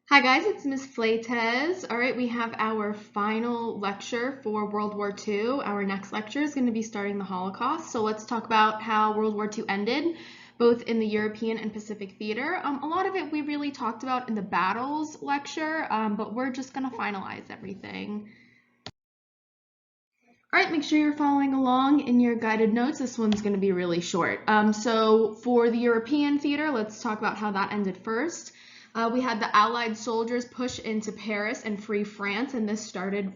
Hi guys, it's Miss Flaytez. All right, we have our final lecture for World War II. Our next lecture is going to be starting the Holocaust. So let's talk about how World War II ended, both in the European and Pacific theater. A lot of it we really talked about in the battles lecture, but we're just going to finalize everything. All right, make sure you're following along in your guided notes. This one's going to be really short. So for the European theater, let's talk about how that ended first. We had the Allied soldiers push into Paris and free France, and this started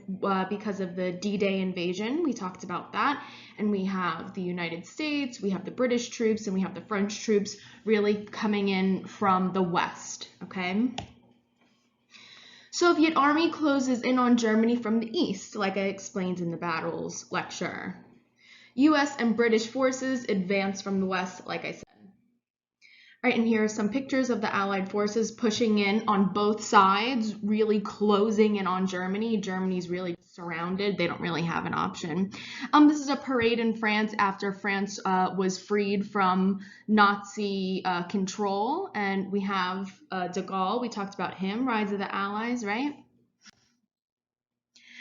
because of the D-Day invasion. We talked about that. And we have the United States, we have the British troops, and we have the French troops really coming in from the west, okay? Soviet army closes in on Germany from the east, like I explained in the battles lecture. US and British forces advance from the west, like I said. All right, and here are some pictures of the Allied forces pushing in on both sides, really closing in on Germany. Germany's really surrounded. They don't really have an option. This is a parade in France after France was freed from Nazi control. And we have de Gaulle. We talked about him, Rise of the Allies, right?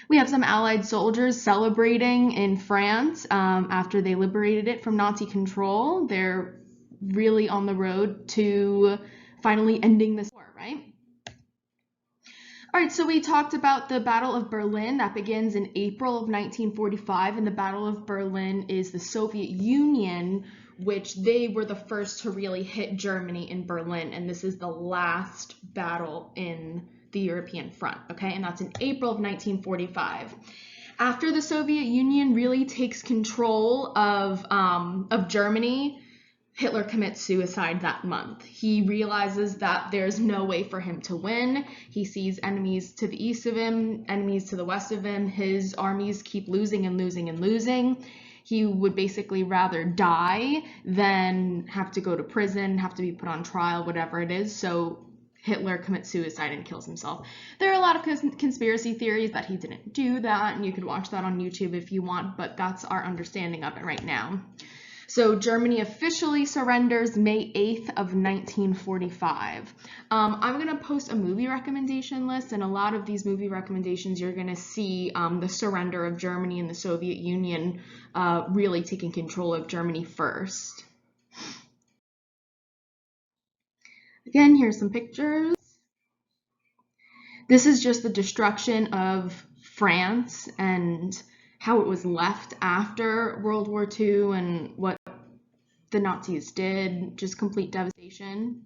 We have some Allied soldiers celebrating in France after they liberated it from Nazi control. They're really on the road to finally ending this war, right? All right, so we talked about the Battle of Berlin that begins in April of 1945, and the Battle of Berlin is the Soviet Union, which they were the first to really hit Germany in Berlin, and this is the last battle in the European front, okay? And that's in April of 1945. After the Soviet Union really takes control of Germany, Hitler commits suicide that month. He realizes that there's no way for him to win. He sees enemies to the east of him, enemies to the west of him. His armies keep losing and losing and losing. He would basically rather die than have to go to prison, have to be put on trial, whatever it is. So Hitler commits suicide and kills himself. There are a lot of conspiracy theories that he didn't do that, and you could watch that on YouTube if you want, but that's our understanding of it right now. So Germany officially surrenders May 8th of 1945. I'm going to post a movie recommendation list, and a lot of these movie recommendations you're going to see the surrender of Germany and the Soviet Union really taking control of Germany first. Again, here's some pictures. This is just the destruction of France and how it was left after World War II and what the Nazis did, just complete devastation.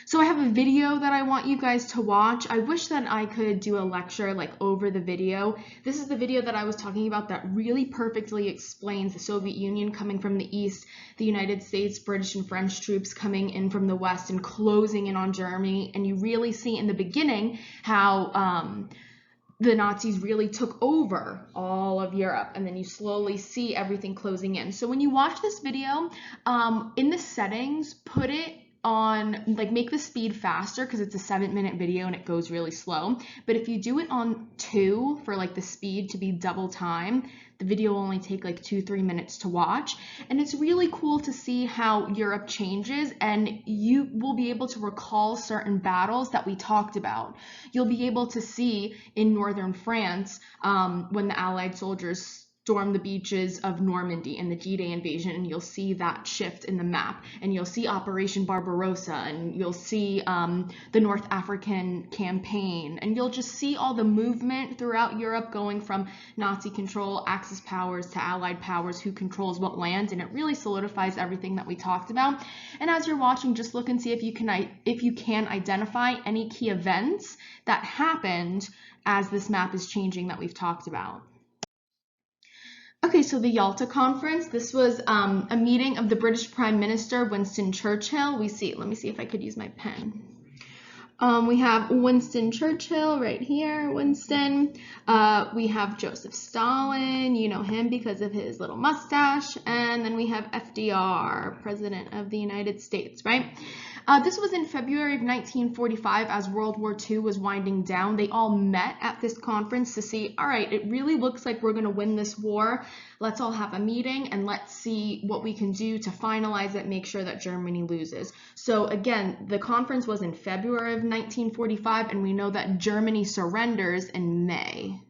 So I have a video that I want you guys to watch. I wish that I could do a lecture like over the video. This is the video that I was talking about that really perfectly explains the Soviet Union coming from the east, the United States, British and French troops coming in from the west and closing in on Germany. And you really see in the beginning how the Nazis really took over all of Europe, and then you slowly see everything closing in. So when you watch this video, in the settings, put it on, like, make the speed faster because it's a 7-minute video and it goes really slow. But if you do it on 2 for like the speed to be double time, the video will only take like 2-3 minutes to watch. And it's really cool to see how Europe changes, and you will be able to recall certain battles that we talked about. You'll be able to see in northern France when the Allied soldiers storm the beaches of Normandy in the D-Day invasion, and you'll see that shift in the map, and you'll see Operation Barbarossa, and you'll see the North African campaign, and you'll just see all the movement throughout Europe going from Nazi control, Axis powers to Allied powers, who controls what land, and it really solidifies everything that we talked about. And as you're watching, just look and see if you can identify any key events that happened as this map is changing that we've talked about. Okay, so the Yalta Conference, this was a meeting of the British Prime Minister, Winston Churchill. Let me see if I could use my pen. We have Winston Churchill right here, Winston. We have Joseph Stalin, you know him because of his little mustache. And then we have FDR, President of the United States, right? This was in February of 1945 as World War II was winding down. They all met at this conference to see, all right, it really looks like we're going to win this war. Let's all have a meeting and let's see what we can do to finalize it, make sure that Germany loses. So again, the conference was in February of 1945, and we know that Germany surrenders in May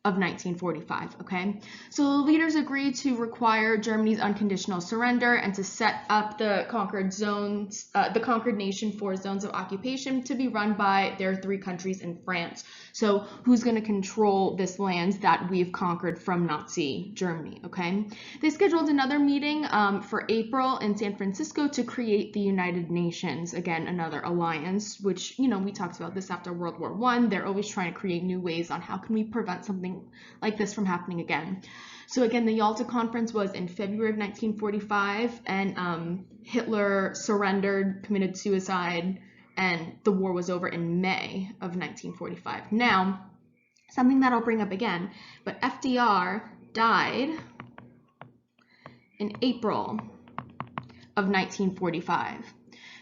of 1945, okay? So the leaders agreed to require Germany's unconditional surrender and to set up the conquered zones, the conquered nation for zones of occupation to be run by their three countries in France. So who's going to control this land that we've conquered from Nazi Germany, okay? They scheduled another meeting for April in San Francisco to create the United Nations, again, another alliance, which, you know, we talked about this after World War I. They're always trying to create new ways on how can we prevent something like this from happening again. So again, the Yalta Conference was in February of 1945, and Hitler surrendered, committed suicide, and the war was over in May of 1945. Now, something that I'll bring up again, but FDR died in April of 1945.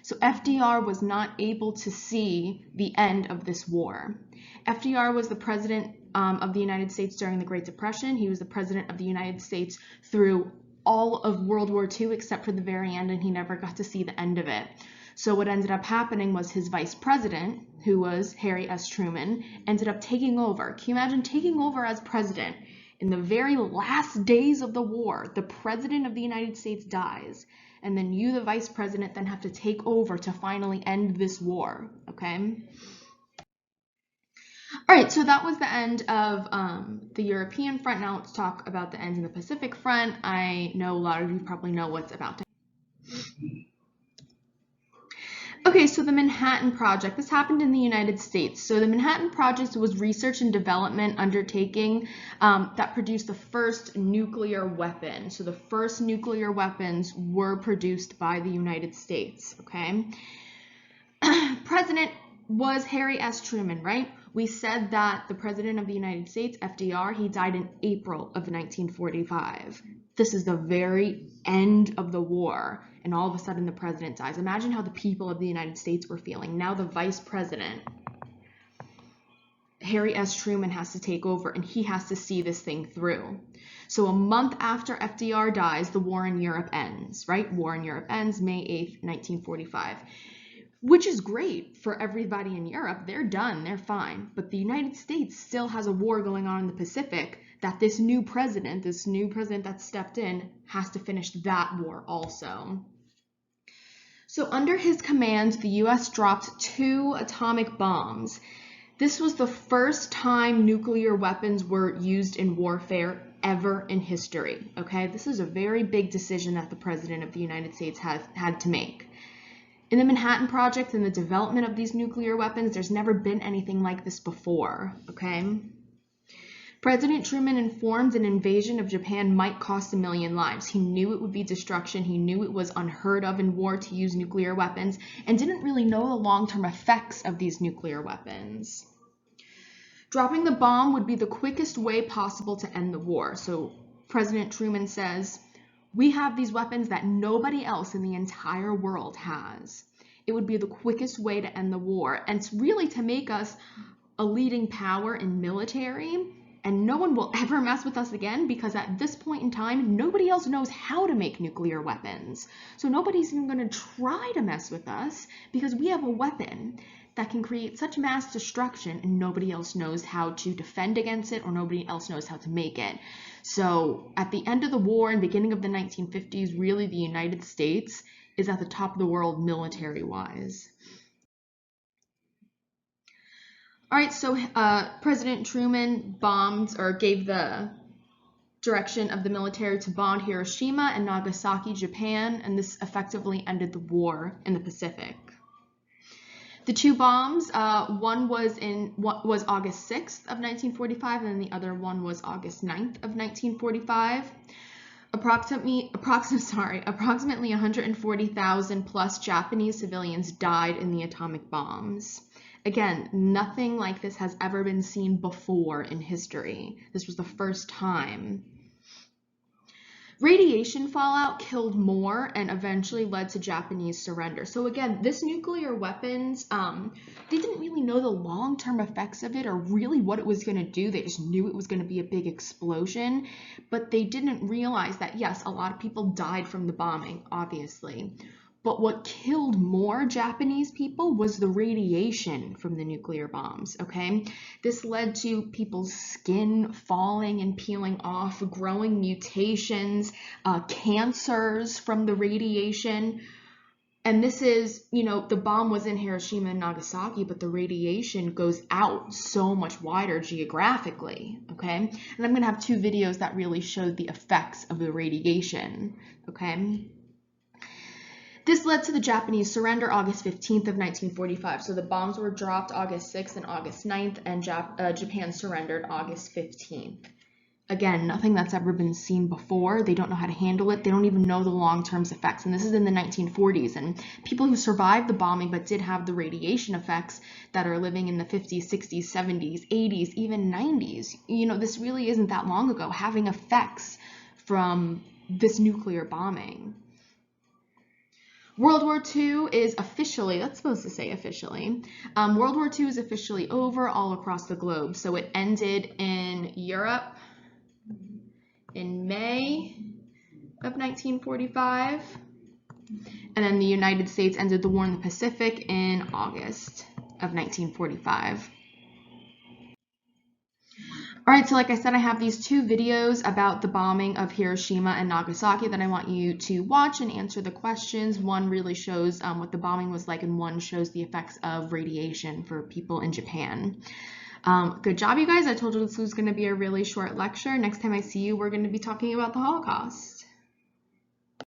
So FDR was not able to see the end of this war. FDR was the president of the United States during the Great Depression. He was the president of the United States through all of World War II except for the very end, and he never got to see the end of it. So what ended up happening was his vice president, who was Harry S. Truman, ended up taking over. Can you imagine taking over as president in the very last days of the war? The president of the United States dies, and then you, the vice president, then have to take over to finally end this war, okay? All right, so that was the end of the European front. Now let's talk about the end in the Pacific front. I know a lot of you probably know what's about to happen. Okay, so the Manhattan Project. This happened in the United States. So the Manhattan Project was research and development undertaking that produced the first nuclear weapon. So the first nuclear weapons were produced by the United States, okay? President was Harry S. Truman, right? We said that the president of the United States, FDR, he died in April of 1945. This is the very end of the war, and all of a sudden the president dies. Imagine how the people of the United States were feeling. Now the vice president, Harry S. Truman, has to take over, and he has to see this thing through. So a month after FDR dies, the war in Europe ends, right? War in Europe ends May 8th, 1945. Which is great for everybody in Europe. They're done, they're fine. But the United States still has a war going on in the Pacific that this new president that stepped in, has to finish that war also. So under his command, the US dropped 2 atomic bombs. This was the first time nuclear weapons were used in warfare ever in history, okay? This is a very big decision that the President of the United States had to make. In the Manhattan Project and the development of these nuclear weapons, there's never been anything like this before, okay? President Truman informed an invasion of Japan might cost 1 million lives. He knew it would be destruction. He knew it was unheard of in war to use nuclear weapons, and didn't really know the long-term effects of these nuclear weapons. Dropping the bomb would be the quickest way possible to end the war. So President Truman says, we have these weapons that nobody else in the entire world has. It would be the quickest way to end the war. And it's really to make us a leading power in military, and no one will ever mess with us again, because at this point in time, nobody else knows how to make nuclear weapons. So nobody's even going to try to mess with us, because we have a weapon that can create such mass destruction, and nobody else knows how to defend against it, or nobody else knows how to make it. So at the end of the war and beginning of the 1950s, really the United States is at the top of the world military-wise. All right, so President Truman bombed, or gave the direction of the military to bomb Hiroshima and Nagasaki, Japan, and this effectively ended the war in the Pacific. The 2 bombs, one was August 6th of 1945, and then the other one was August 9th of 1945. Approximately 140,000 plus Japanese civilians died in the atomic bombs. Again, nothing like this has ever been seen before in history. This was the first time. Radiation fallout killed more and eventually led to Japanese surrender. So again, this nuclear weapons, they didn't really know the long-term effects of it or really what it was going to do. They just knew it was going to be a big explosion, but they didn't realize that, yes, a lot of people died from the bombing, obviously. But what killed more Japanese people was the radiation from the nuclear bombs, okay? This led to people's skin falling and peeling off, growing mutations, cancers from the radiation. And this is, you know, the bomb was in Hiroshima and Nagasaki, but the radiation goes out so much wider geographically, okay? And I'm gonna have 2 videos that really show the effects of the radiation, okay? This led to the Japanese surrender August 15th of 1945. So the bombs were dropped August 6th and August 9th, and Japan surrendered August 15th. Again, nothing that's ever been seen before. They don't know how to handle it. They don't even know the long-term effects. And this is in the 1940s. And people who survived the bombing but did have the radiation effects that are living in the 50s, 60s, 70s, 80s, even 90s, you know, this really isn't that long ago, having effects from this nuclear bombing. World War II is officially, that's supposed to say officially, World War II is officially over all across the globe. So it ended in Europe in May of 1945, and then the United States ended the war in the Pacific in August of 1945. All right, so like I said, I have these 2 videos about the bombing of Hiroshima and Nagasaki that I want you to watch and answer the questions. One really shows what the bombing was like, and one shows the effects of radiation for people in Japan. Good job, you guys. I told you this was going to be a really short lecture. Next time I see you, we're going to be talking about the Holocaust.